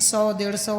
100, 150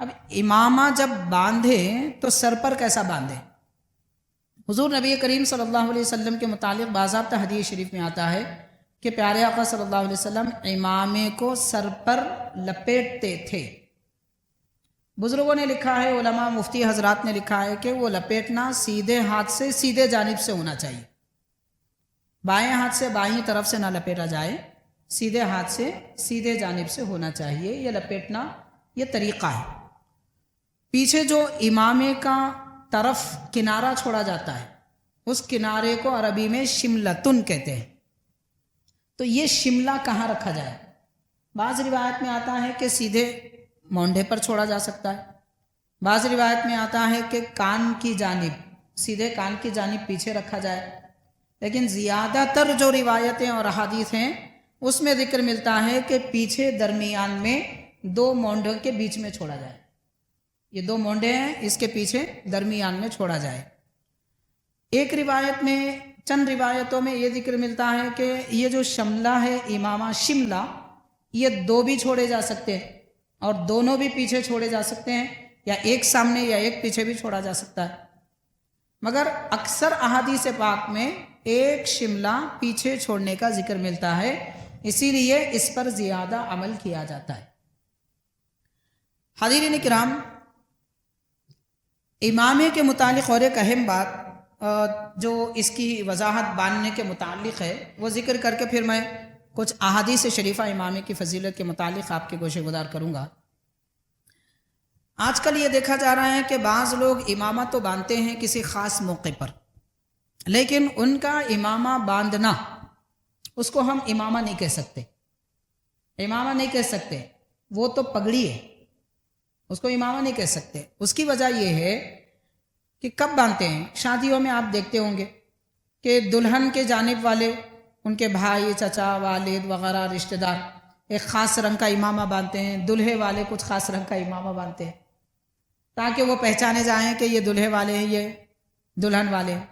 اب امامہ جب باندھے تو سر پر کیسا باندھے؟ حضور نبی کریم صلی اللہ علیہ وسلم کے متعلق باضابطہ حدیث شریف میں آتا ہے کہ پیارے آقا صلی اللہ علیہ وسلم امامے کو سر پر لپیٹتے تھے۔ بزرگوں نے لکھا ہے، علماء مفتی حضرات نے لکھا ہے کہ وہ لپیٹنا سیدھے ہاتھ سے سیدھے جانب سے ہونا چاہیے، بائیں ہاتھ سے بائیں طرف سے نہ لپیٹا جائے، سیدھے ہاتھ سے سیدھے جانب سے ہونا چاہیے۔ یہ لپیٹنا یہ طریقہ ہے۔ پیچھے جو امامے کا طرف کنارہ چھوڑا جاتا ہے اس کنارے کو عربی میں شملتن کہتے ہیں۔ تو یہ شملہ کہاں رکھا جائے؟ بعض روایت میں آتا ہے کہ سیدھے مونڈھے پر چھوڑا جا سکتا ہے، بعض روایت میں آتا ہے کہ کان کی جانب، سیدھے کان کی جانب پیچھے رکھا جائے، لیکن زیادہ تر جو روایتیں اور احادیث ہیں اس میں ذکر ملتا ہے کہ پیچھے درمیان میں دو مونڈھوں کے بیچ میں چھوڑا جائے۔ یہ دو مونڈے ہیں، اس کے پیچھے درمیان میں چھوڑا جائے۔ ایک روایت میں، چند روایتوں میں یہ ذکر ملتا ہے کہ یہ جو شملہ ہے امامہ شملہ، یہ دو بھی چھوڑے جا سکتے ہیں اور دونوں بھی پیچھے چھوڑے جا سکتے ہیں، یا ایک سامنے یا ایک پیچھے بھی چھوڑا جا سکتا ہے، مگر اکثر احادیث پاک میں ایک شملہ پیچھے چھوڑنے کا ذکر ملتا ہے، اسی لیے اس پر زیادہ عمل کیا جاتا ہے۔ حاضرین کرام، امامے کے متعلق اور ایک اہم بات جو اس کی وضاحت باندھنے کے متعلق ہے وہ ذکر کر کے پھر میں کچھ احادیث شریفہ امامے کی فضیلت کے متعلق آپ کے گوشے گزار کروں گا۔ آج کل یہ دیکھا جا رہا ہے کہ بعض لوگ امامہ تو باندھتے ہیں کسی خاص موقع پر، لیکن ان کا امامہ باندھنا، اس کو ہم امامہ نہیں کہہ سکتے، امامہ نہیں کہہ سکتے، وہ تو پگڑی ہے، اس کو امامہ نہیں کہہ سکتے۔ اس کی وجہ یہ ہے کہ کب باندھتے ہیں؟ شادیوں میں آپ دیکھتے ہوں گے کہ دلہن کے جانب والے، ان کے بھائی، چچا، والد وغیرہ رشتہ دار ایک خاص رنگ کا امامہ باندھتے ہیں، دلہے والے کچھ خاص رنگ کا امامہ باندھتے ہیں تاکہ وہ پہچانے جائیں کہ یہ دلہے والے ہیں، یہ دلہن والے ہیں۔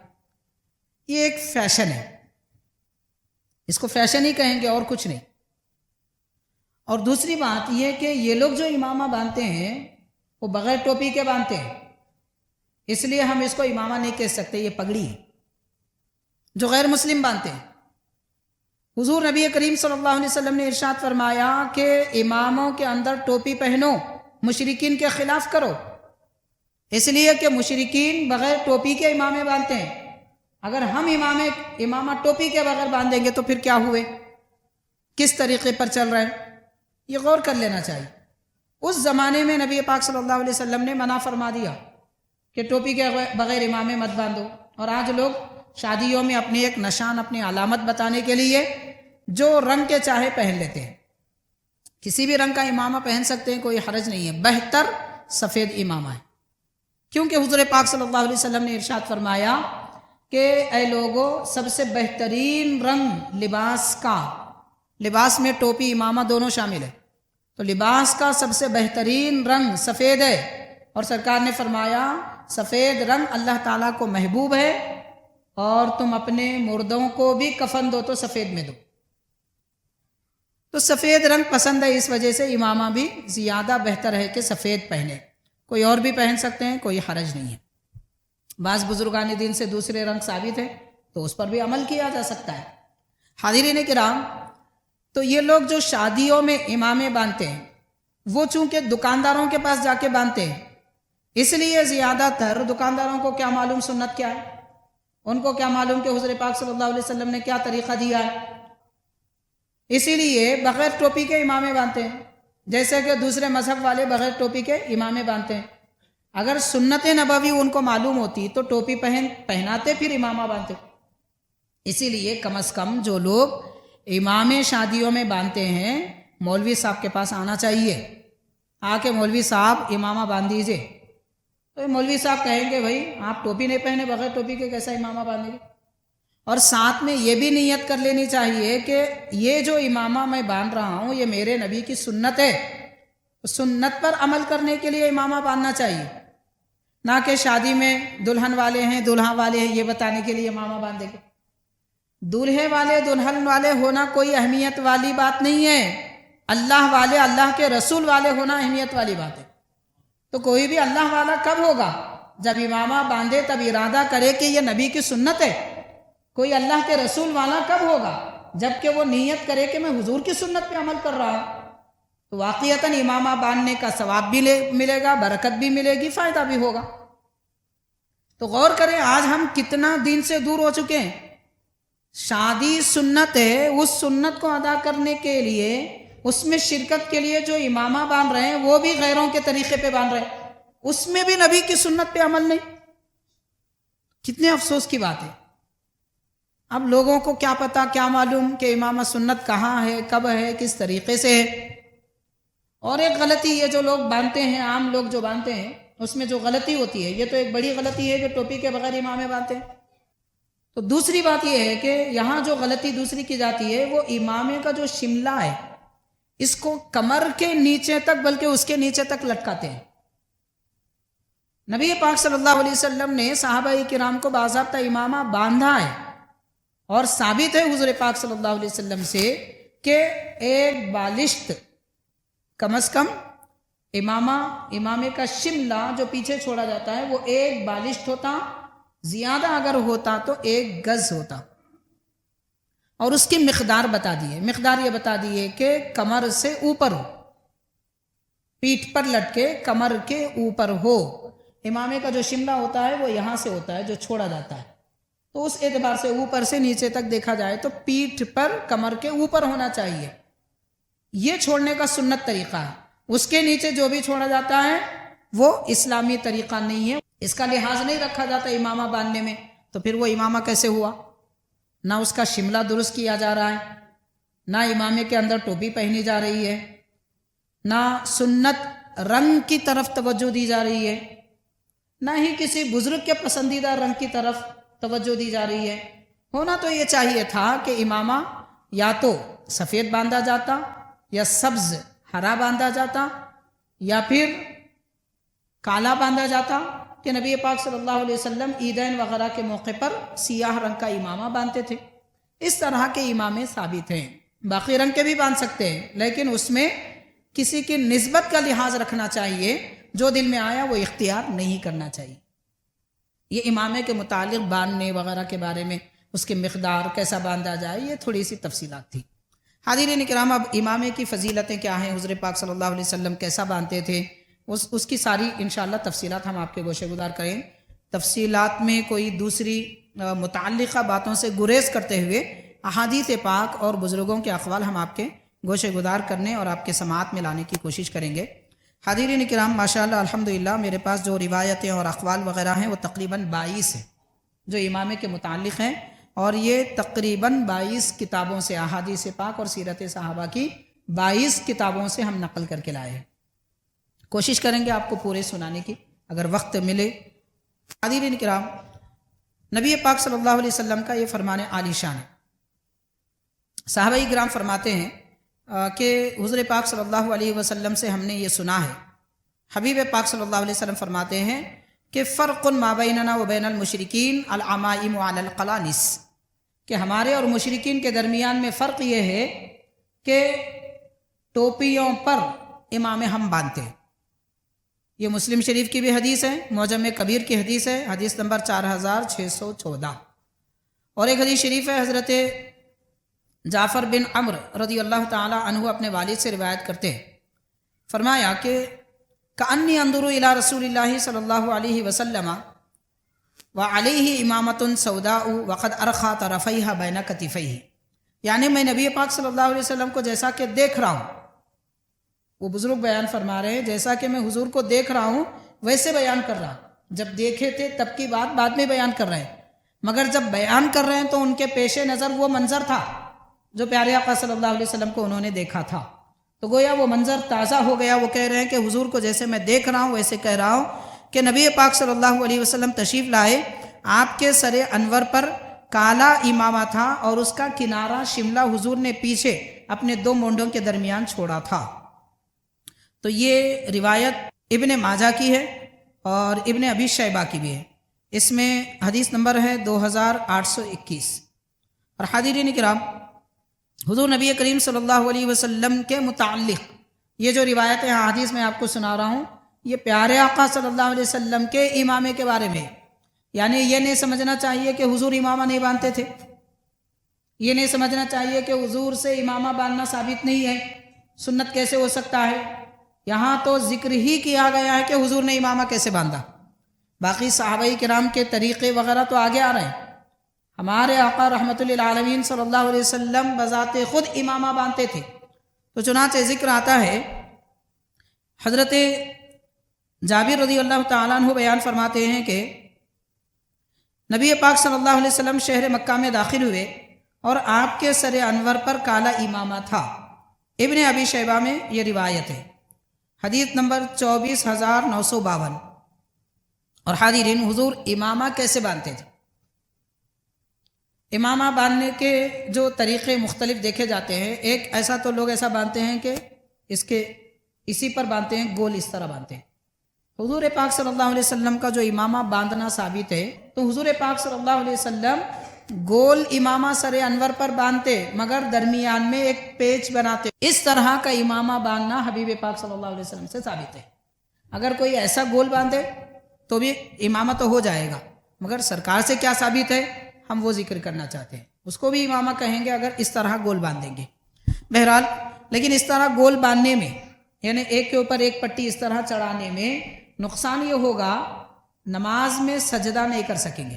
یہ ایک فیشن ہے، اس کو فیشن ہی کہیں گے اور کچھ نہیں۔ اور دوسری بات یہ کہ یہ لوگ جو امامہ باندھتے ہیں وہ بغیر ٹوپی کے باندھتے ہیں، اس لیے ہم اس کو امامہ نہیں کہہ سکتے، یہ پگڑی ہے۔ جو غیر مسلم باندھتے ہیں، حضور نبی کریم صلی اللہ علیہ وسلم نے ارشاد فرمایا کہ اماموں کے اندر ٹوپی پہنو، مشرکین کے خلاف کرو، اس لیے کہ مشرکین بغیر ٹوپی کے امامے باندھتے ہیں۔ اگر ہم امامہ ٹوپی کے بغیر باندھیں گے تو پھر کیا ہوئے، کس طریقے پر چل رہے ہیں، یہ غور کر لینا چاہیے۔ اس زمانے میں نبی پاک صلی اللہ علیہ وسلم نے منع فرما دیا کہ ٹوپی کے بغیر امامے مت باندھو، اور آج لوگ شادیوں میں اپنی ایک نشان، اپنی علامت بتانے کے لیے جو رنگ کے چاہے پہن لیتے ہیں، کسی بھی رنگ کا امامہ پہن سکتے ہیں، کوئی حرج نہیں ہے، بہتر سفید امامہ ہے، کیونکہ حضور پاک صلی اللہ علیہ وسلم نے ارشاد فرمایا کہ اے لوگو، سب سے بہترین رنگ لباس میں ٹوپی امامہ دونوں شامل ہے، تو لباس کا سب سے بہترین رنگ سفید ہے، اور سرکار نے فرمایا سفید رنگ اللہ تعالیٰ کو محبوب ہے، اور تم اپنے مردوں کو بھی کفن دو تو سفید میں دو۔ تو سفید رنگ پسند ہے، اس وجہ سے امامہ بھی زیادہ بہتر ہے کہ سفید پہنے، کوئی اور بھی پہن سکتے ہیں، کوئی حرج نہیں ہے۔ بعض بزرگان دین سے دوسرے رنگ ثابت ہے تو اس پر بھی عمل کیا جا سکتا ہے۔ حاضرین کرام، تو یہ لوگ جو شادیوں میں امامے باندھتے ہیں وہ چونکہ دکانداروں کے پاس جا کے باندھتے ہیں، اس لیے زیادہ تر دکانداروں کو کیا معلوم سنت کیا ہے، ان کو کیا معلوم کہ حضور پاک صلی اللہ علیہ وسلم نے کیا طریقہ دیا ہے، اسی لیے بغیر ٹوپی کے امامے باندھتے ہیں، جیسے کہ دوسرے مذہب والے بغیر ٹوپی کے امامے باندھتے ہیں۔ اگر سنت نبوی ان کو معلوم ہوتی تو ٹوپی پہناتے پھر امامہ باندھتے۔ اسی لیے کم از کم جو لوگ امامے شادیوں میں باندھتے ہیں، مولوی صاحب کے پاس آنا چاہیے، آ کے مولوی صاحب امامہ باندھ دیجئے، تو مولوی صاحب کہیں گے بھائی آپ ٹوپی نہیں پہنے، بغیر ٹوپی کے کیسا امامہ باندھیں گے؟ اور ساتھ میں یہ بھی نیت کر لینی چاہیے کہ یہ جو امامہ میں باندھ رہا ہوں یہ میرے نبی کی سنت ہے، سنت پر عمل کرنے کے لیے امامہ باندھنا چاہیے، نہ کہ شادی میں دلہن والے ہیں دلہا والے ہیں یہ بتانے کے لیے امامہ باندھیں گے۔ دولہے والے دلہن والے ہونا کوئی اہمیت والی بات نہیں ہے، اللہ والے، اللہ کے رسول والے ہونا اہمیت والی بات ہے۔ تو کوئی بھی اللہ والا کب ہوگا؟ جب امامہ باندھے تب ارادہ کرے کہ یہ نبی کی سنت ہے۔ کوئی اللہ کے رسول والا کب ہوگا؟ جب کہ وہ نیت کرے کہ میں حضور کی سنت پہ عمل کر رہا ہوں۔ تو واقعتاً امامہ باندھنے کا ثواب بھی ملے گا، برکت بھی ملے گی، فائدہ بھی ہوگا۔ تو غور کریں آج ہم کتنا دین سے دور ہو چکے ہیں۔ شادی سنت ہے، اس سنت کو ادا کرنے کے لیے، اس میں شرکت کے لیے جو امامہ باندھ رہے ہیں وہ بھی غیروں کے طریقے پہ باندھ رہے ہیں، اس میں بھی نبی کی سنت پہ عمل نہیں۔ کتنے افسوس کی بات ہے۔ اب لوگوں کو کیا پتا، کیا معلوم کہ امامہ سنت کہاں ہے، کب ہے، کس طریقے سے ہے۔ اور ایک غلطی یہ جو لوگ باندھتے ہیں، عام لوگ جو باندھتے ہیں، اس میں جو غلطی ہوتی ہے، یہ تو ایک بڑی غلطی ہے کہ ٹوپی کے بغیر امامے باندھتے ہیں۔ تو دوسری بات یہ ہے کہ یہاں جو غلطی دوسری کی جاتی ہے وہ امامے کا جو شملہ ہے اس کو کمر کے نیچے تک بلکہ اس کے نیچے تک لٹکاتے ہیں۔ نبی پاک صلی اللہ علیہ وسلم نے صحابہ کرام کو باضابطہ امامہ باندھا ہے، اور ثابت ہے حضور پاک صلی اللہ علیہ وسلم سے کہ ایک بالشت کم از کم امامے کا شملہ جو پیچھے چھوڑا جاتا ہے وہ ایک بالشت ہوتا، زیادہ اگر ہوتا تو 1 گز ہوتا۔ اور اس کی مقدار بتا دیے، مقدار یہ بتا دیے کہ کمر سے اوپر ہو، پیٹھ پر لٹکے کمر کے اوپر ہو۔ امامے کا جو شملہ ہوتا ہے وہ یہاں سے ہوتا ہے جو چھوڑا جاتا ہے، تو اس اعتبار سے اوپر سے نیچے تک دیکھا جائے تو پیٹھ پر کمر کے اوپر ہونا چاہیے۔ یہ چھوڑنے کا سنت طریقہ ہے۔ اس کے نیچے جو بھی چھوڑا جاتا ہے وہ اسلامی طریقہ نہیں ہے، اس کا لحاظ نہیں رکھا جاتا امامہ باندھنے میں، تو پھر وہ امامہ کیسے ہوا؟ نہ اس کا شملہ درست کیا جا رہا ہے، نہ امامے کے اندر ٹوپی پہنی جا رہی ہے، نہ سنت رنگ کی طرف توجہ دی جا رہی ہے، نہ ہی کسی بزرگ کے پسندیدہ رنگ کی طرف توجہ دی جا رہی ہے۔ ہونا تو یہ چاہیے تھا کہ امامہ یا تو سفید باندھا جاتا، یا سبز ہرا باندھا جاتا، یا پھر کالا باندھا جاتا، کہ نبی پاک صلی اللہ علیہ وسلم عیدین وغیرہ کے موقع پر سیاہ رنگ کا امامہ باندھتے تھے۔ اس طرح کے امامے ثابت ہیں، باقی رنگ کے بھی باندھ سکتے ہیں، لیکن اس میں کسی کی نسبت کا لحاظ رکھنا چاہیے، جو دل میں آیا وہ اختیار نہیں کرنا چاہیے۔ یہ امامے کے متعلق باندھنے وغیرہ کے بارے میں، اس کی مقدار کیسا باندھا جائے، یہ تھوڑی سی تفصیلات تھی۔ حاضرین کرام، اب امامے کی فضیلتیں کیا ہیں، حضور پاک صلی اللہ علیہ وسلم کیسا باندھتے تھے، اس کی ساری انشاءاللہ تفصیلات ہم آپ کے گوشے گزار کریں۔ تفصیلات میں کوئی دوسری متعلقہ باتوں سے گریز کرتے ہوئے احادیث پاک اور بزرگوں کے اقوال ہم آپ کے گوشے گزار کرنے اور آپ کے سماعت میں لانے کی کوشش کریں گے۔ حاضرین کرام، ماشاءاللہ الحمدللہ میرے پاس جو روایتیں اور اقوال وغیرہ ہیں وہ تقریباً 22 ہیں جو امامے کے متعلق ہیں، اور یہ تقریباً 22 کتابوں سے، احادیث پاک اور سیرت صحابہ کی 22 کتابوں سے ہم نقل کر کے لائے ہیں۔ کوشش کریں گے آپ کو پورے سنانے کی اگر وقت ملے۔ حاضرین کرام، نبی پاک صلی اللہ علیہ وسلم کا یہ فرمان عالی شان ہے۔ صحابہ کرام فرماتے ہیں کہ حضور پاک صلی اللہ علیہ وسلم سے ہم نے یہ سنا ہے، حبیب پاک صلی اللہ علیہ وسلم فرماتے ہیں کہ فرق ما بیننا و بین المشرکین العمائم علی القلانس، کہ ہمارے اور مشرکین کے درمیان میں فرق یہ ہے کہ ٹوپیوں پر امامے ہم باندھتے ہیں۔ یہ مسلم شریف کی بھی حدیث ہے، معجم کبیر کی حدیث ہے، حدیث نمبر 4614۔ اور ایک حدیث شریف ہے، حضرت جعفر بن عمرو رضی اللہ تعالی عنہ اپنے والد سے روایت کرتے ہیں، فرمایا کہ کأنی انظر الی رسول اللہ صلی اللہ علیہ وسلم وعلیہ امامۃ سوداء وقد ارخى طرفیہا بین کتفیہ، یعنی میں نبی پاک صلی اللہ علیہ وسلم کو جیسا کہ دیکھ رہا ہوں، وہ بزرگ بیان فرما رہے ہیں، جیسا کہ میں حضور کو دیکھ رہا ہوں ویسے بیان کر رہا ہوں۔ جب دیکھے تھے تب کی بات بعد میں بیان کر رہے ہیں، مگر جب بیان کر رہے ہیں تو ان کے پیش نظر وہ منظر تھا جو پیارے آقا صلی اللہ علیہ وسلم کو انہوں نے دیکھا تھا، تو گویا وہ منظر تازہ ہو گیا۔ وہ کہہ رہے ہیں کہ حضور کو جیسے میں دیکھ رہا ہوں ویسے کہہ رہا ہوں کہ نبی پاک صلی اللہ علیہ وسلم تشریف لائے، آپ کے سر انور پر کالا امامہ تھا اور اس کا کنارہ شملہ حضور نے پیچھے اپنے 2 مونڈوں کے درمیان چھوڑا تھا۔ تو یہ روایت ابن ماجہ کی ہے اور ابن ابی شیبہ کی بھی ہے، اس میں حدیث نمبر ہے 2821۔ اور حاضرین کرام، حضور نبی کریم صلی اللہ علیہ وسلم کے متعلق یہ جو روایت ہے، حدیث میں آپ کو سنا رہا ہوں، یہ پیارے آقا صلی اللہ علیہ وسلم کے امامے کے بارے میں، یعنی یہ نہیں سمجھنا چاہیے کہ حضور امامہ نہیں باندھتے تھے، یہ نہیں سمجھنا چاہیے کہ حضور سے امامہ باندھنا ثابت نہیں ہے، سنت کیسے ہو سکتا ہے۔ یہاں تو ذکر ہی کیا گیا ہے کہ حضور نے امامہ کیسے باندھا، باقی صحابہ کرام کے طریقے وغیرہ تو آگے آ رہے ہیں۔ ہمارے آقا رحمت للعالمین صلی اللہ علیہ وسلم بذات خود امامہ باندھتے تھے۔ تو چنانچہ ذکر آتا ہے، حضرت جابر رضی اللہ تعالیٰ عنہ بیان فرماتے ہیں کہ نبی پاک صلی اللہ علیہ وسلم شہر مکہ میں داخل ہوئے اور آپ کے سر انور پر کالا امامہ تھا۔ ابن ابی شیبہ میں یہ روایت ہے، حدیث نمبر 24,952۔ اور حاضرین، حضور امامہ کیسے باندھتے تھے؟ امامہ باندھنے کے جو طریقے مختلف دیکھے جاتے ہیں، ایک ایسا تو لوگ ایسا باندھتے ہیں کہ اسی پر باندھتے ہیں، گول اس طرح باندھتے ہیں۔ حضور پاک صلی اللہ علیہ وسلم کا جو امامہ باندھنا ثابت ہے، تو حضور پاک صلی اللہ علیہ وسلم گول امامہ سر انور پر باندھتے، مگر درمیان میں ایک پیچ بناتے۔ اس طرح کا امامہ باندھنا حبیب پاک صلی اللہ علیہ وسلم سے ثابت ہے۔ اگر کوئی ایسا گول باندھے تو بھی امامہ تو ہو جائے گا، مگر سرکار سے کیا ثابت ہے ہم وہ ذکر کرنا چاہتے ہیں، اس کو بھی امامہ کہیں گے اگر اس طرح گول باندھیں گے۔ بہرحال، لیکن اس طرح گول باندھنے میں، یعنی ایک کے اوپر ایک پٹی اس طرح چڑھانے میں نقصان یہ ہوگا، نماز میں سجدہ نہیں کر سکیں گے۔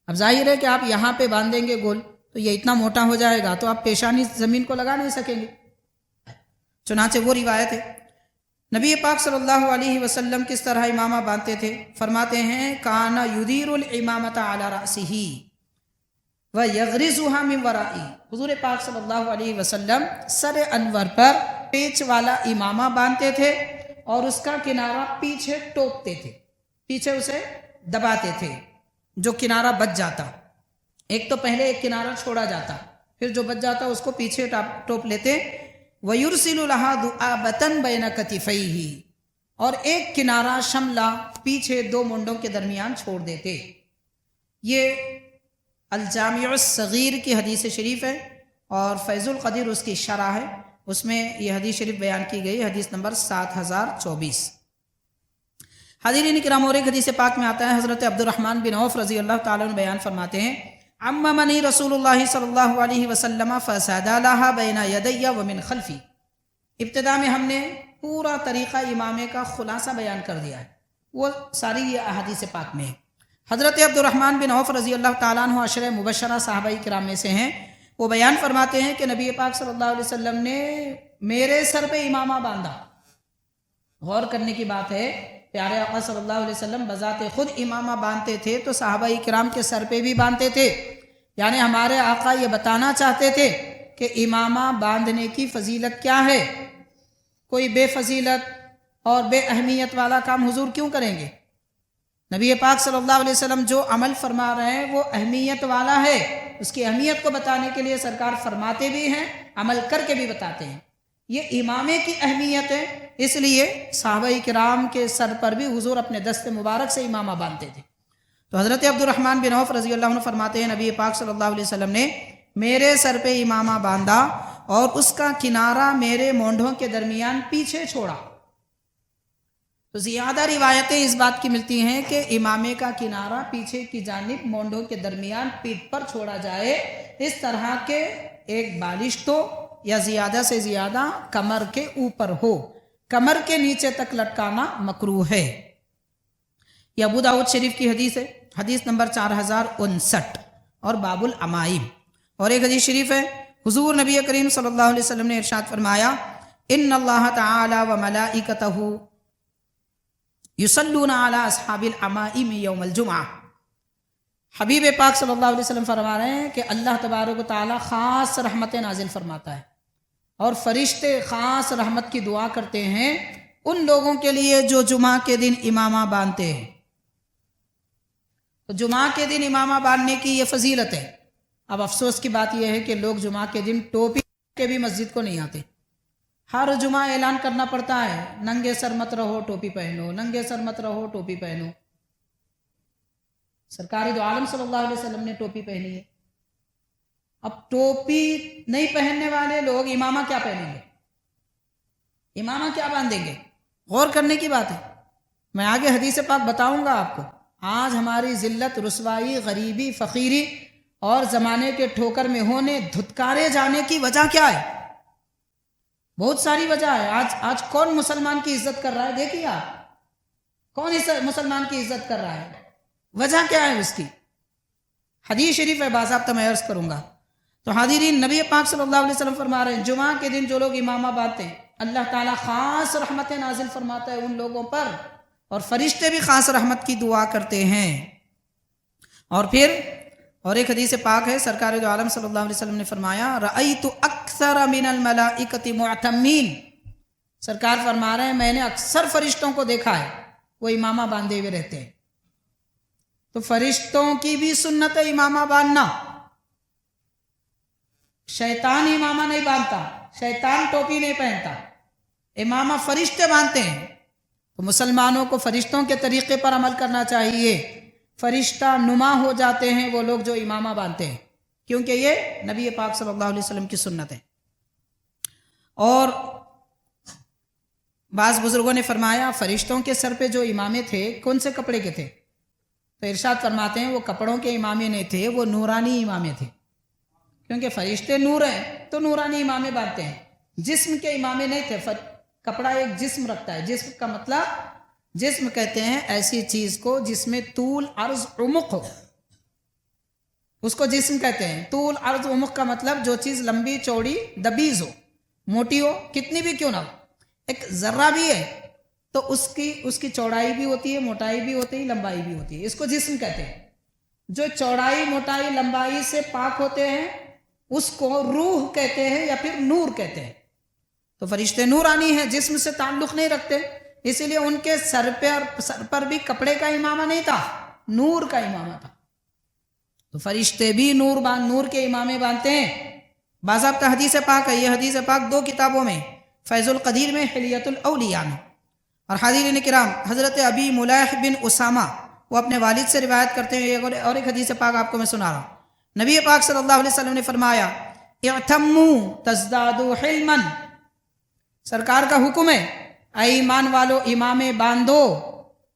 اب ظاہر ہے کہ آپ یہاں پہ باندھیں گے گول تو یہ اتنا موٹا ہو جائے گا تو آپ پیشانی زمین کو لگا نہیں سکیں گے۔ چنانچہ وہ روایت ہے، نبی پاک صلی اللہ علیہ وسلم کس طرح امامہ باندھتے تھے؟ فرماتے ہیں، کانا یدیر الامامۃ علی رأسہ ویغرزها من ورائہ۔ حضور پاک صلی اللہ علیہ وسلم سر انور پر پیچ والا امامہ باندھتے تھے اور اس کا کنارہ پیچھے ٹوپتے تھے، پیچھے اسے دباتے تھے، جو کنارہ بچ جاتا، ایک تو پہلے ایک کنارہ چھوڑا جاتا، پھر جو بچ جاتا اس کو پیچھے ٹوپ لیتے۔ وَيُرْسِلُ لَهَا دُعَابَةً بَيْنَ كَتِفَيْهِ، اور ایک کنارہ شملہ پیچھے دو منڈوں کے درمیان چھوڑ دیتے۔ یہ الجامع الصغیر کی حدیث شریف ہے، اور فیض القدیر اس کی شرح ہے، اس میں یہ حدیث شریف بیان کی گئی، حدیث نمبر 7024۔ حاضرین کرام، اور ایک حدیث پاک میں آتا ہے، حضرت عبد الرحمن بن عوف رضی اللہ تعالیٰ عنہ بیان فرماتے ہیں، عممنی رسول اللہ صلی اللہ علیہ وسلم فسادا لها بین یدی ومن خلفی۔ ابتدا میں ہم نے پورا طریقہ امامے کا خلاصہ بیان کر دیا ہے، وہ ساری یہ احادیث پاک میں ہے۔ حضرت عبد الرحمن بن عوف رضی اللہ تعالیٰ عنہ عشرہ مبشرہ صحابہ کرام میں سے ہیں، وہ بیان فرماتے ہیں کہ نبی پاک صلی اللہ علیہ وسلم نے میرے سر پہ امامہ باندھا۔ غور کرنے کی بات ہے، پیارے آقا صلی اللہ علیہ وسلم بذات خود امامہ باندھتے تھے تو صحابہ کرام کے سر پہ بھی باندھتے تھے، یعنی ہمارے آقا یہ بتانا چاہتے تھے کہ امامہ باندھنے کی فضیلت کیا ہے۔ کوئی بے فضیلت اور بے اہمیت والا کام حضور کیوں کریں گے؟ نبی پاک صلی اللہ علیہ وسلم جو عمل فرما رہے ہیں وہ اہمیت والا ہے، اس کی اہمیت کو بتانے کے لیے سرکار فرماتے بھی ہیں، عمل کر کے بھی بتاتے ہیں۔ یہ امامے کی اہمیت ہے، اس لیے صحابہ کرام کے سر پر بھی حضور اپنے دست مبارک سے امامہ باندھتے تھے۔ تو حضرت عبد الرحمن بن عوف رضی اللہ عنہ فرماتے ہیں، نبی پاک صلی اللہ علیہ وسلم نے میرے سر پہ امامہ باندھا اور اس کا کنارہ میرے مونڈھوں کے درمیان پیچھے چھوڑا۔ تو زیادہ روایتیں اس بات کی ملتی ہیں کہ امامے کا کنارہ پیچھے کی جانب مونڈھوں کے درمیان پیٹھ پر چھوڑا جائے، اس طرح کے ایک بالشت ہو یا زیادہ سے زیادہ کمر کے اوپر ہو، کمر کے نیچے تک لٹکانا مکروہ ہے۔ یہ ابو داؤد شریف کی حدیث ہے، حدیث نمبر 4059، اور باب العمائم۔ اور ایک حدیث شریف ہے، حضور نبی کریم صلی اللہ علیہ وسلم نے ارشاد فرمایا، ان اللہ تعالی و ملائکتہ یصلون علی اصحاب العمائم یوم الجمعہ۔ حبیب پاک صلی اللہ علیہ وسلم فرما رہے ہیں کہ اللہ تبارک و تعالی خاص رحمت نازل فرماتا ہے اور فرشتے خاص رحمت کی دعا کرتے ہیں ان لوگوں کے لیے جو جمعہ کے دن امامہ باندھتے ہیں۔ تو جمعہ کے دن امامہ باندھنے کی یہ فضیلت ہے۔ اب افسوس کی بات یہ ہے کہ لوگ جمعہ کے دن ٹوپی کے بھی مسجد کو نہیں آتے۔ ہر جمعہ اعلان کرنا پڑتا ہے، ننگے سر مت رہو ٹوپی پہنو، ننگے سر مت رہو ٹوپی پہنو۔ سرکار دو عالم صلی اللہ علیہ وسلم نے ٹوپی پہنی ہے، اب ٹوپی نہیں پہننے والے لوگ امامہ کیا پہنیں گے؟ امامہ کیا باندھیں گے؟ غور کرنے کی بات ہے. میں آگے حدیث پاک بتاؤں گا آپ کو. آج ہماری ذلت، رسوائی، غریبی، فقیری اور زمانے کے ٹھوکر میں ہونے، دھتکارے جانے کی وجہ کیا ہے؟ بہت ساری وجہ ہے. آج کون مسلمان کی عزت کر رہا ہے؟ دیکھیے آپ، کون مسلمان کی عزت کر رہا ہے؟ وجہ کیا ہے اس کی؟ حدیث شریف ہے، باضابطہ میں عرض کروں گا. تو حاضرین، نبی پاک صلی اللہ علیہ وسلم فرما رہے ہیں جمعہ کے دن جو لوگ امامہ باندھتے ہیں اللہ تعالیٰ خاص رحمت نازل فرماتا ہے ان لوگوں پر، اور فرشتے بھی خاص رحمت کی دعا کرتے ہیں. اور پھر اور ایک حدیث پاک ہے، سرکار دو عالم صلی اللہ علیہ وسلم نے فرمایا رأیت اکثر من الملائکۃ معتمین. سرکار فرما رہے ہیں میں نے اکثر فرشتوں کو دیکھا ہے وہ امامہ باندھے ہوئے رہتے ہیں. تو فرشتوں کی بھی سنت ہے امامہ باندھنا. شیطان امامہ نہیں باندھتا، شیطان ٹوپی نہیں پہنتا، امامہ فرشتے باندھتے ہیں. تو مسلمانوں کو فرشتوں کے طریقے پر عمل کرنا چاہیے. فرشتہ نما ہو جاتے ہیں وہ لوگ جو امامہ باندھتے ہیں، کیونکہ یہ نبی پاک صلی اللہ علیہ وسلم کی سنت ہے. اور بعض بزرگوں نے فرمایا فرشتوں کے سر پہ جو امامے تھے کون سے کپڑے کے تھے؟ تو ارشاد فرماتے ہیں وہ کپڑوں کے امامے نہیں تھے، وہ نورانی امامے تھے. کیونکہ فرشتے نور ہیں تو نورانی امامے باندھتے ہیں. جسم کے امامے نہیں تھے. کپڑا ایک جسم رکھتا ہے. جسم کا مطلب، جسم کہتے ہیں ایسی چیز کو جس میں طول، عرض، عمق ہو، اس کو جسم کہتے ہیں. طول، عرض، عمق کا مطلب جو چیز لمبی چوڑی دبیز ہو، موٹی ہو، کتنی بھی کیوں نہ ہو. ایک ذرہ بھی ہے تو اس کی چوڑائی بھی ہوتی ہے، موٹائی بھی ہوتی ہے، لمبائی بھی ہوتی ہے. اس کو جسم کہتے ہیں. جو چوڑائی، موٹائی، لمبائی سے پاک ہوتے ہیں اس کو روح کہتے ہیں یا پھر نور کہتے ہیں. تو فرشتے نورانی ہیں، جسم سے تعلق نہیں رکھتے، اسی لیے ان کے سر پر بھی کپڑے کا امامہ نہیں تھا، نور کا امامہ تھا. تو فرشتے بھی نور کے امامے باندھتے ہیں. باضابطہ حدیث پاک ہے. یہ حدیث پاک 2 کتابوں میں، فیض القدیر میں، حلیت الاولیاء میں. اور حاضرین کرام، حضرت ابی ملیح بن اسامہ وہ اپنے والد سے روایت کرتے ہیں. اور ایک حدیث پاک آپ کو میں سنا رہا ہوں. نبی پاک صلی اللہ علیہ وسلم نے فرمایا اعتموا تزدادوا حلما. سرکار کا حکم ہے اے ایمان والو امامے باندھو،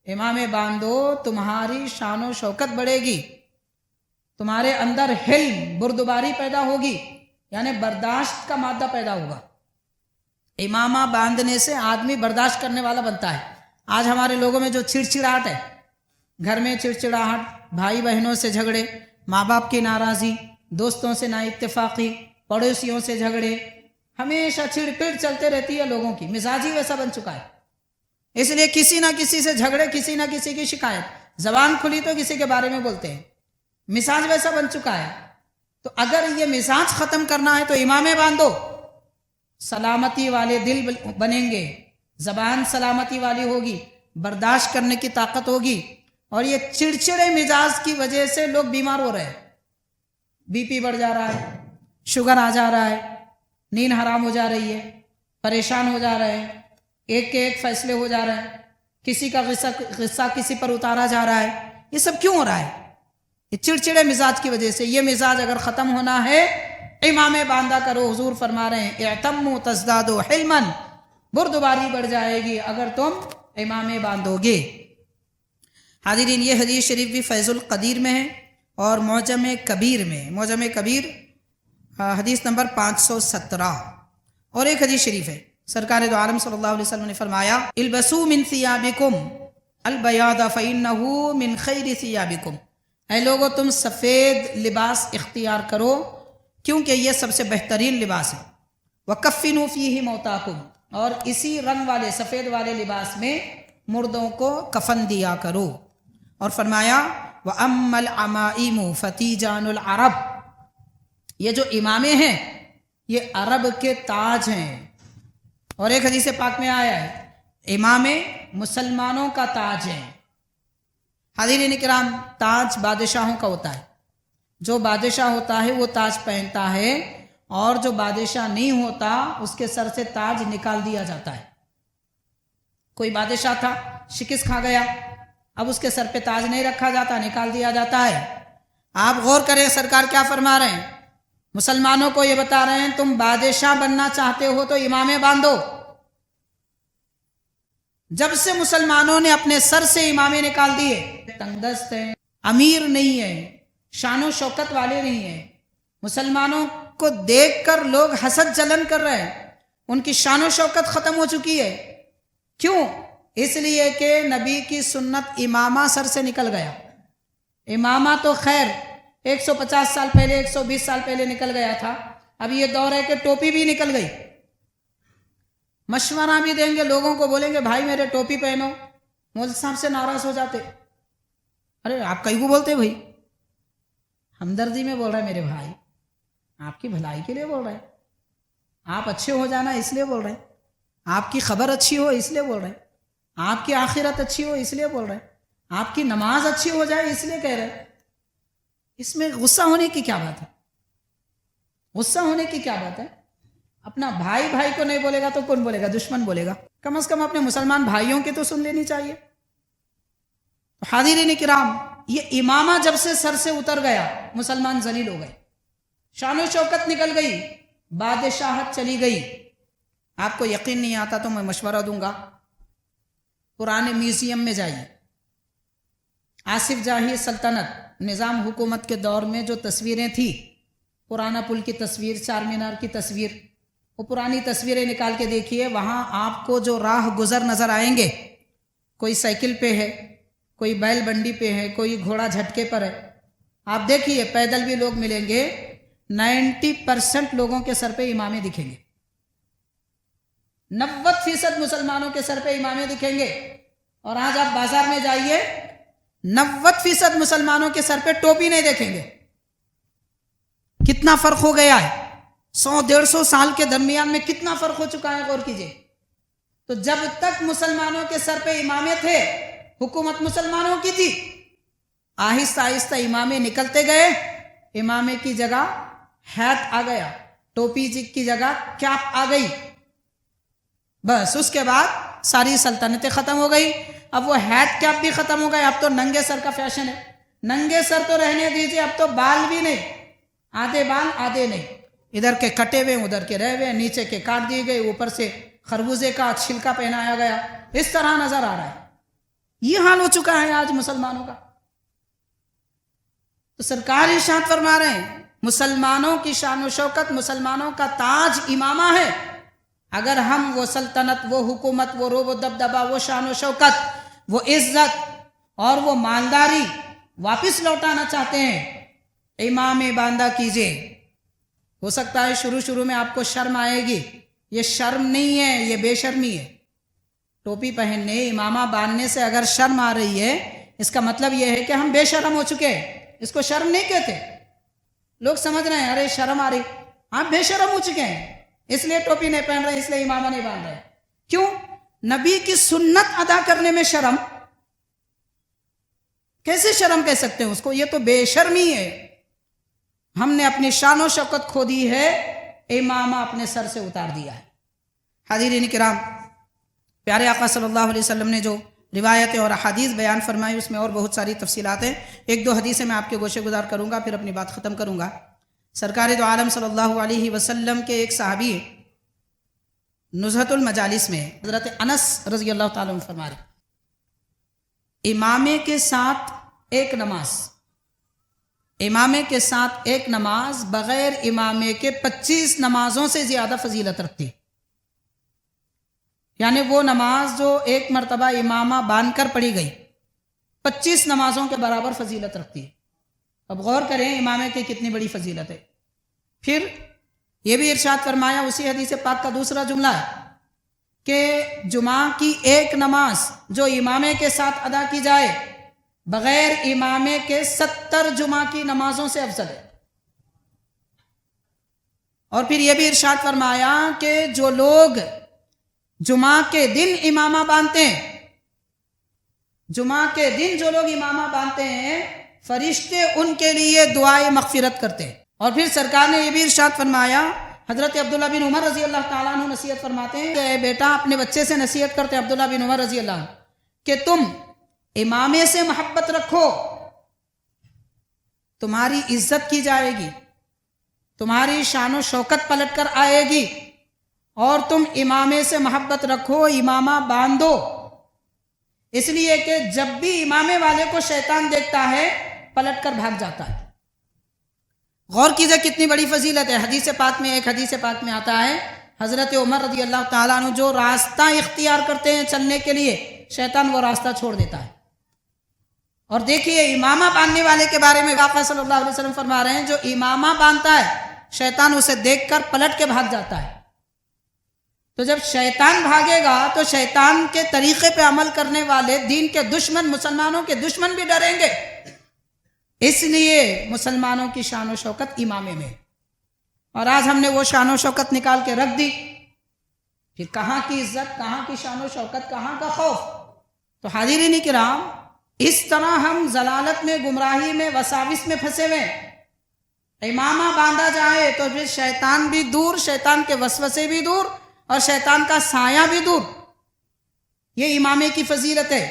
امامے باندھو، تمہاری شان و شوکت بڑھے گی، تمہارے اندر حلم، بردباری پیدا ہوگی، یعنی برداشت کا مادہ پیدا ہوگا. امامہ باندھنے سے آدمی برداشت کرنے والا بنتا ہے. آج ہمارے لوگوں میں جو چڑچڑاہٹ ہے، گھر میں چڑچڑاہٹ، بھائی بہنوں سے جھگڑے، ماں باپ کی ناراضی، دوستوں سے نا اتفاقی، پڑوسیوں سے جھگڑے، ہمیشہ چھڑ پھڑ چلتے رہتی ہے. لوگوں کی مزاج ہی ویسا بن چکا ہے. اس لیے کسی نہ کسی سے جھگڑے، کسی نہ کسی کی شکایت، زبان کھلی تو کسی کے بارے میں بولتے ہیں. مزاج ویسا بن چکا ہے. تو اگر یہ مزاج ختم کرنا ہے تو امامے باندھو، سلامتی والے دل بنیں گے، زبان سلامتی والی ہوگی، برداشت کرنے کی طاقت ہوگی. اور یہ چڑچڑے مزاج کی وجہ سے لوگ بیمار ہو رہے ہیں. بی پی بڑھ جا رہا ہے، شوگر آ جا رہا ہے، نیند حرام ہو جا رہی ہے، پریشان ہو جا رہے ہیں، ایک کے ایک فیصلے ہو جا رہے ہیں، کسی کا غصہ کسی پر اتارا جا رہا ہے. یہ سب کیوں ہو رہا ہے؟ یہ چڑچڑے مزاج کی وجہ سے. یہ مزاج اگر ختم ہونا ہے امامے باندھا کرو. حضور فرما رہے ہیں اعتموا تزدادوا حلما، بردباری بڑھ جائے گی اگر تم امامے باندھو گے. حاضرین، یہ حدیث شریف بھی فیض القدیر میں ہے اور معجم کبیر میں. معجم کبیر حدیث نمبر 517. اور ایک حدیث شریف ہے، سرکار دو عالم صلی اللہ علیہ وسلم نے فرمایا البسوا من ثيابكم البياض فإنه من خير ثيابكم. اے لوگو تم سفید لباس اختیار کرو کیونکہ یہ سب سے بہترین لباس ہے. وَكَفِّنُوا فِيهِ مَوْتَاكُمْ. اور اسی رنگ والے سفید والے لباس میں مردوں کو کفن دیا کرو. اور فرمایا وَأَمَّا الْعَمَائِمُ فَتِيجَانُ الْعَرَبِ. یہ جو امامے ہیں یہ عرب کے تاج ہیں. اور ایک حدیث پاک میں آیا ہے امامے مسلمانوں کا تاج ہے. حاضرین کرام، تاج بادشاہوں کا ہوتا ہے. جو بادشاہ ہوتا ہے وہ تاج پہنتا ہے، اور جو بادشاہ نہیں ہوتا اس کے سر سے تاج نکال دیا جاتا ہے. کوئی بادشاہ تھا، شکست کھا گیا، اب اس کے سر پہ تاج نہیں رکھا جاتا، نکال دیا جاتا ہے. آپ غور کریں سرکار کیا فرما رہے ہیں. مسلمانوں کو یہ بتا رہے ہیں تم بادشاہ بننا چاہتے ہو تو امامے باندھو. جب سے مسلمانوں نے اپنے سر سے امامے نکال دیے، تنگ دست ہیں، امیر نہیں ہے، شان و شوکت والے نہیں ہیں، مسلمانوں کو دیکھ کر لوگ حسد جلن کر رہے ہیں، ان کی شان و شوکت ختم ہو چکی ہے۔ کیوں؟ اس لیے کہ نبی کی سنت امامہ سر سے نکل گیا۔ امامہ تو خیر 150 سال پہلے 120 سال پہلے نکل گیا تھا، اب یہ دور ہے کہ ٹوپی بھی نکل گئی۔ مشورہ بھی دیں گے، لوگوں کو بولیں گے بھائی میرے ٹوپی پہنو، مولوی صاحب سے ناراض ہو جاتے، ارے آپ کہیں کو بولتے بھائی، ہمدردی میں بول رہے میرے بھائی، آپ کی بھلائی کے لیے بول رہے، آپ اچھے ہو جانا اس لیے بول رہے، آپ کی خبر اچھی ہو اس لیے بول رہے، آپ کی آخرت اچھی ہو اس لیے بول رہے، آپ کی نماز اچھی ہو جائے اس لیے کہہ رہے۔ اس میں غصہ ہونے کی کیا بات ہے؟ غصہ ہونے کی کیا بات ہے؟ اپنا بھائی بھائی کو نہیں بولے گا تو کون بولے گا؟ دشمن بولے گا۔ کم از کم اپنے مسلمان بھائیوں کی تو سن لینی چاہیے۔ حاضرین کرام، یہ امامہ جب سے سر سے اتر گیا، مسلمان ذلیل ہو گئے، شان و شوکت نکل گئی، بادشاہت چلی گئی۔ آپ کو یقین نہیں آتا تو میں مشورہ دوں گا، پرانے میوزیم میں جائیے، آصف جاہی سلطنت نظام حکومت کے دور میں جو تصویریں تھیں، پرانا پل کی تصویر، چار مینار کی تصویر، وہ پرانی تصویریں نکال کے دیکھیے، وہاں آپ کو جو راہ گزر نظر آئیں گے، کوئی سائیکل پہ ہے، کوئی بیل بنڈی پہ ہے، کوئی گھوڑا جھٹکے پر ہے، آپ دیکھیے پیدل بھی لوگ ملیں گے، 90% لوگوں کے سر پہ امامے دکھیں گے، 90% مسلمانوں کے سر پہ امامے دکھیں گے۔ اور آج آپ بازار میں جائیے، 90% مسلمانوں کے سر پہ ٹوپی نہیں دیکھیں گے۔ کتنا فرق ہو گیا ہے، 100-150 سال کے درمیان میں کتنا فرق ہو چکا ہے، غور کیجئے۔ تو جب تک مسلمانوں کے سر پہ امامے تھے، حکومت مسلمانوں کی تھی، آہستہ آہستہ امامے نکلتے گئے، امامے کی جگہ ہیٹ آ گیا، ٹوپی کی جگہ کیپ آ گئی، بس اس کے بعد ساری سلطنتیں ختم ہو گئی۔ اب وہ ہیٹ کیپ بھی ختم ہو گئے، اب تو ننگے سر کا فیشن ہے۔ ننگے سر تو رہنے دیجیے، اب تو بال بھی نہیں، آدھے بال آدھے نہیں، ادھر کے کٹے ہوئے ادھر کے رہے ہوئے، نیچے کے کاٹ دیے گئے، اوپر سے خربوزے کا چھلکا پہنایا گیا، اس طرح نظر آ رہا ہے۔ یہ حال ہو چکا ہے آج مسلمانوں کا۔ تو سرکار ارشاد فرما رہے ہیں، مسلمانوں کی شان و شوکت، مسلمانوں کا تاج امامہ ہے۔ اگر ہم وہ سلطنت، وہ حکومت، وہ روب و دبدبا، وہ شان و شوکت، وہ عزت اور وہ مالداری واپس لوٹانا چاہتے ہیں، امام باندھا کیجئے۔ ہو سکتا ہے شروع میں آپ کو شرم آئے گی، یہ شرم نہیں ہے، یہ بے شرمی ہے۔ ٹوپی پہننے، امامہ باندھنے سے اگر شرم آ رہی ہے، اس کا مطلب یہ ہے کہ ہم بے شرم ہو چکے ہیں۔ اس کو شرم نہیں کہتے، لوگ سمجھ رہے ہیں ارے شرم آ رہی، آپ بے شرم ہو چکے ہیں، اس لیے ٹوپی نہیں پہن رہے، اس لیے امامہ نہیں باندھ رہے۔ کیوں؟ نبی کی سنت ادا کرنے میں شرم؟ کیسے شرم کہہ سکتے ہیں اس کو؟ یہ تو بے شرمی ہے۔ ہم نے اپنی شان و شوکت کھو دی ہے، امامہ اپنے سر سے اتار دیا ہے۔ حاضرین کرام، پیارے آقا صلی اللہ علیہ وسلم نے جو روایتیں اور احادیث بیان فرمائی، اس میں اور بہت ساری تفصیلات ہیں، 1-2 حدیثیں میں آپ کے گوشے گزار کروں گا، پھر اپنی بات ختم کروں گا۔ سرکار دو عالم صلی اللہ علیہ وسلم کے ایک صحابی نزہت المجالس میں حضرت انس رضی اللہ تعالیٰ عنہ فرما رہے، امامے کے ساتھ ایک نماز، امامے کے ساتھ ایک نماز بغیر امامے کے 25 نمازوں سے زیادہ فضیلت رکھتی، یعنی وہ نماز جو ایک مرتبہ امامہ باندھ کر پڑھی گئی 25 نمازوں کے برابر فضیلت رکھتی ہے۔ اب غور کریں امامے کی کتنی بڑی فضیلت ہے۔ پھر یہ بھی ارشاد فرمایا، اسی حدیث پاک کا دوسرا جملہ ہے کہ جمعہ کی ایک نماز جو امامے کے ساتھ ادا کی جائے بغیر امامے کے 70 جمعہ کی نمازوں سے افضل ہے۔ اور پھر یہ بھی ارشاد فرمایا کہ جو لوگ جمعہ کے دن امامہ باندھتے ہیں، جمعہ کے دن جو لوگ امامہ باندھتے ہیں، فرشتے ان کے لیے دعائے مغفرت کرتے ہیں۔ اور پھر سرکار نے یہ بھی ارشاد فرمایا، حضرت عبداللہ بن عمر رضی اللہ تعالیٰ عنہ نصیحت فرماتے ہیں کہ اے بیٹا، اپنے بچے سے نصیحت کرتے ہیں عبداللہ بن عمر رضی اللہ عنہ کہ تم امامے سے محبت رکھو، تمہاری عزت کی جائے گی، تمہاری شان و شوکت پلٹ کر آئے گی، اور تم امامے سے محبت رکھو، امامہ باندھو، اس لیے کہ جب بھی امامے والے کو شیطان دیکھتا ہے پلٹ کر بھاگ جاتا ہے۔ غور کیجئے کتنی بڑی فضیلت ہے۔ حدیث پاک میں، ایک حدیث پاک میں آتا ہے، حضرت عمر رضی اللہ تعالیٰ عنہ جو راستہ اختیار کرتے ہیں چلنے کے لیے، شیطان وہ راستہ چھوڑ دیتا ہے۔ اور دیکھیے امامہ باندھنے والے کے بارے میں واقعہ صلی اللہ علیہ وسلم فرما رہے ہیں، جو امامہ باندھتا ہے شیطان اسے دیکھ کر پلٹ کے بھاگ جاتا ہے۔ تو جب شیطان بھاگے گا تو شیطان کے طریقے پہ عمل کرنے والے دین کے دشمن، مسلمانوں کے دشمن بھی ڈریں گے۔ اس لیے مسلمانوں کی شان و شوکت امامے میں، اور آج ہم نے وہ شان و شوکت نکال کے رکھ دی، پھر کہاں کی عزت، کہاں کی شان و شوکت، کہاں کا خوف۔ تو حاضرین کرام، اس طرح ہم ضلالت میں، گمراہی میں، وساوس میں پھنسے ہوئے۔ امامہ باندھا جائے تو پھر شیطان بھی دور، شیطان کے وسوسے بھی دور، اور شیطان کا سایہ بھی دور۔ یہ امامے کی فضیلت ہے۔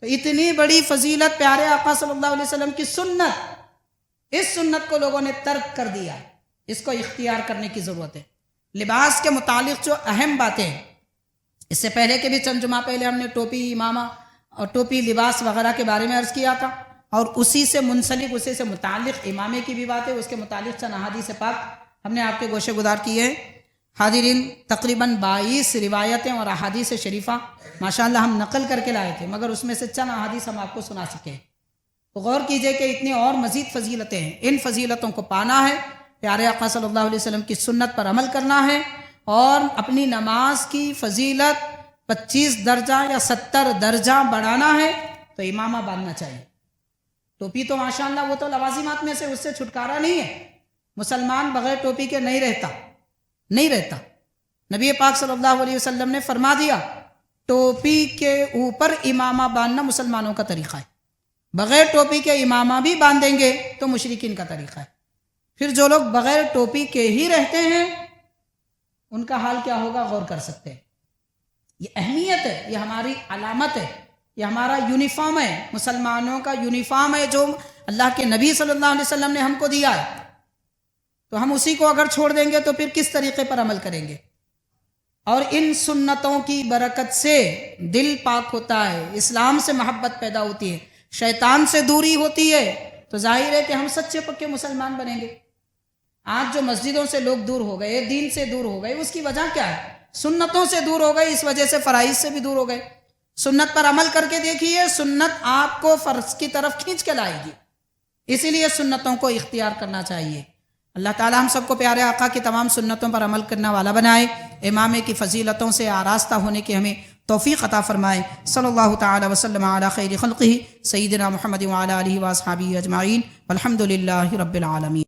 تو اتنی بڑی فضیلت پیارے آقا صلی اللہ علیہ وسلم کی سنت، اس سنت کو لوگوں نے ترک کر دیا، اس کو اختیار کرنے کی ضرورت ہے۔ لباس کے متعلق جو اہم باتیں ہیں، اس سے پہلے کے بھی چند جمعہ پہلے ہم نے ٹوپی، امامہ اور ٹوپی، لباس وغیرہ کے بارے میں عرض کیا تھا، اور اسی سے منسلک، اسی سے متعلق امامے کی بھی بات ہے، اس کے متعلق چند احادیث پاک ہم نے آپ کے گوشے گزار کیے ہیں۔ حاضرین، تقریباً 22 روایتیں اور احادیث شریفہ ماشاءاللہ ہم نقل کر کے لائے تھے، مگر اس میں سے چند احادیث ہم آپ کو سنا سکے۔ تو غور کیجئے کہ اتنی اور مزید فضیلتیں ہیں، ان فضیلتوں کو پانا ہے، پیارے آقا صلی اللہ علیہ وسلم کی سنت پر عمل کرنا ہے، اور اپنی نماز کی فضیلت 25 درجہ یا 70 درجہ بڑھانا ہے تو امامہ باندھنا چاہیے۔ ٹوپی تو ماشاءاللہ وہ تو لوازمات میں سے، اس سے چھٹکارا نہیں ہے، مسلمان بغیر ٹوپی کے نہیں رہتا۔ نبی پاک صلی اللہ علیہ وسلم نے فرما دیا، ٹوپی کے اوپر امامہ باندھنا مسلمانوں کا طریقہ ہے، بغیر ٹوپی کے امامہ بھی باندھیں گے تو مشرکین کا طریقہ ہے۔ پھر جو لوگ بغیر ٹوپی کے ہی رہتے ہیں ان کا حال کیا ہوگا، غور کر سکتے ہیں۔ یہ اہمیت ہے، یہ ہماری علامت ہے، یہ ہمارا یونیفارم ہے، مسلمانوں کا یونیفارم ہے جو اللہ کے نبی صلی اللہ علیہ وسلم نے ہم کو دیا ہے۔ تو ہم اسی کو اگر چھوڑ دیں گے تو پھر کس طریقے پر عمل کریں گے؟ اور ان سنتوں کی برکت سے دل پاک ہوتا ہے، اسلام سے محبت پیدا ہوتی ہے، شیطان سے دوری ہوتی ہے، تو ظاہر ہے کہ ہم سچے پکے مسلمان بنیں گے۔ آج جو مسجدوں سے لوگ دور ہو گئے، دین سے دور ہو گئے، اس کی وجہ کیا ہے؟ سنتوں سے دور ہو گئے، اس وجہ سے فرائض سے بھی دور ہو گئے۔ سنت پر عمل کر کے دیکھیے، سنت آپ کو فرض کی طرف کھینچ کے لائے گی، اسی لیے سنتوں کو اختیار کرنا چاہیے۔ اللہ تعالی ہم سب کو پیارے آقا کی تمام سنتوں پر عمل کرنے والا بنائے، امامے کی فضیلتوں سے آراستہ ہونے کی ہمیں توفیق عطا فرمائے۔ صلی اللہ تعالی وسلم علی خیر خلقہ سیدنا محمد وعلی آلہ واصحابہ اجمعین، والحمد للہ رب العالمین۔